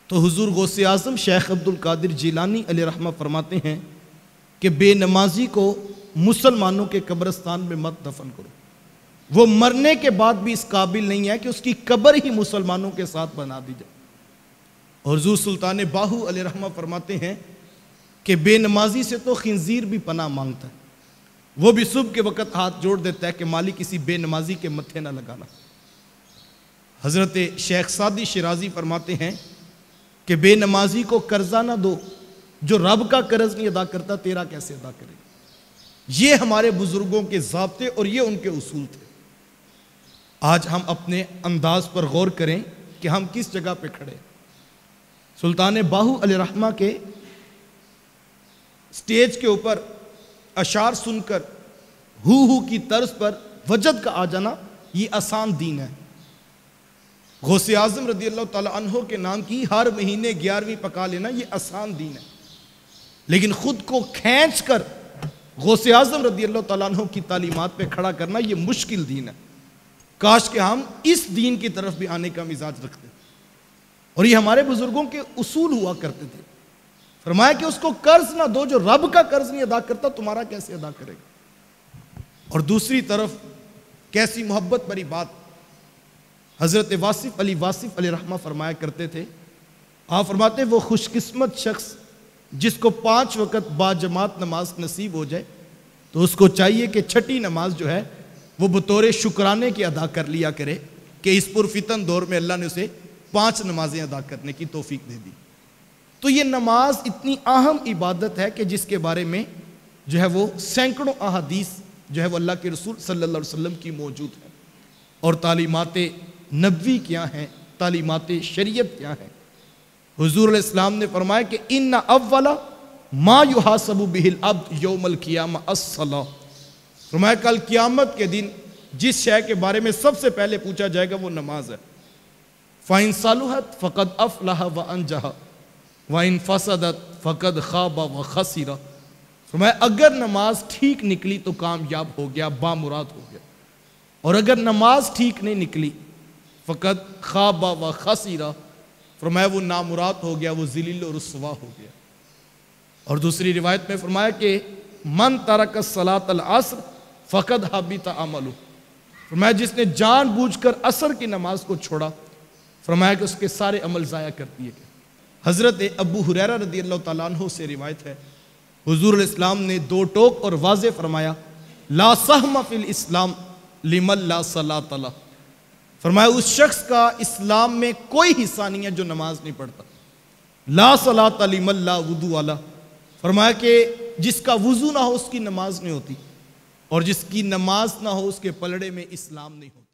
تو حضور غوث اعظم شیخ عبد القادر جیلانی علیہ رحمہ فرماتے ہیں کہ بے نمازی کو مسلمانوں کے قبرستان میں مت دفن کرو، وہ مرنے کے بعد بھی اس قابل نہیں ہے کہ اس کی قبر ہی مسلمانوں کے ساتھ بنا دی جائے۔ اور حضور سلطان باہو علیہ رحمہ فرماتے ہیں کہ بے نمازی سے تو خنزیر بھی پناہ مانگتا ہے، وہ بھی صبح کے وقت ہاتھ جوڑ دیتا ہے کہ مالی کسی بے نمازی کے متھے نہ لگانا۔ حضرت شیخ سعدی شیرازی فرماتے ہیں کہ بے نمازی کو قرضہ نہ دو، جو رب کا قرض نہیں ادا کرتا تیرا کیسے ادا کرے گا۔ یہ ہمارے بزرگوں کے ضابطے اور یہ ان کے اصول تھے۔ آج ہم اپنے انداز پر غور کریں کہ ہم کس جگہ پہ کھڑے۔ سلطان باہو علیہ رحمہ کے سٹیج کے اوپر اشعار سن کر ہو کی طرز پر وجد کا آ جانا یہ آسان دین ہے۔ غوث اعظم رضی اللہ تعالیٰ عنہ کے نام کی ہر مہینے 11ویں پکا لینا یہ آسان دین ہے، لیکن خود کو کھینچ کر غوث اعظم رضی اللہ تعالیٰ عنہ کی تعلیمات پہ کھڑا کرنا یہ مشکل دین ہے۔ کاش کہ ہم اس دین کی طرف بھی آنے کا مزاج رکھتے، اور یہ ہمارے بزرگوں کے اصول ہوا کرتے تھے۔ فرمایا کہ اس کو قرض نہ دو، جو رب کا قرض نہیں ادا کرتا تمہارا کیسے ادا کرے گا۔ اور دوسری طرف کیسی محبت بری بات، حضرت واصف علیہ رحمہ فرمایا کرتے تھے، آپ فرماتے وہ خوش قسمت شخص جس کو 5 وقت با جماعت نماز نصیب ہو جائے تو اس کو چاہیے کہ چھٹی نماز جو ہے وہ بطور شکرانے کی ادا کر لیا کرے کہ اس پرفتن دور میں اللہ نے اسے 5 نمازیں ادا کرنے کی توفیق دے دی۔ تو یہ نماز اتنی اہم عبادت ہے کہ جس کے بارے میں جو ہے وہ سینکڑوں احادیث جو ہے وہ اللہ کے رسول صلی اللہ علیہ وسلم کی موجود ہے، اور تعلیمات نبوی کیا ہیں، تعلیمات شریعت کیا ہیں۔ حضور علیہ السلام نے فرمایا کہ ان اول ما یحاسب بہ العبد یوم القیامہ الصلاۃ، فرمایا کل قیامت کے دن جس شے کے بارے میں سب سے پہلے پوچھا جائے گا وہ نماز ہے۔ فَإِن صَلُحَتْ فَقَدْ أَفْلَحَ وَأَنجَحَ وَإِن فَسَدَتْ فَقَدْ خَابَ وَخَسِرَ، فرمایا اگر نماز ٹھیک نکلی تو کامیاب ہو گیا، بامراد ہو گیا، اور اگر نماز ٹھیک نہیں نکلی فقد خاب و خسیرہ، فرمایا وہ نامراد ہو گیا، وہ ذلیل و رسوا ہو گیا۔ اور دوسری روایت میں فرمایا کہ من ترک الصلاۃ العصر فقد حبط عملہ، فرمایا جس نے جان بوجھ کر عصر کی نماز کو چھوڑا فرمایا کہ اس کے سارے عمل ضائع کر دیے گئے۔ حضرت ابو ہریرہ رضی اللہ تعالیٰ عنہ سے روایت ہے، حضور علیہ السلام نے 2 ٹوک اور واضح فرمایا لا سہم فی الاسلام لمن لا صلاۃ لہ، فرمایا اس شخص کا اسلام میں کوئی حصہ نہیں ہے جو نماز نہیں پڑھتا۔ لا صلاۃ لمن لا وضوء لہ، فرمایا کہ جس کا وضو نہ ہو اس کی نماز نہیں ہوتی، اور جس کی نماز نہ ہو اس کے پلڑے میں اسلام نہیں ہوتا۔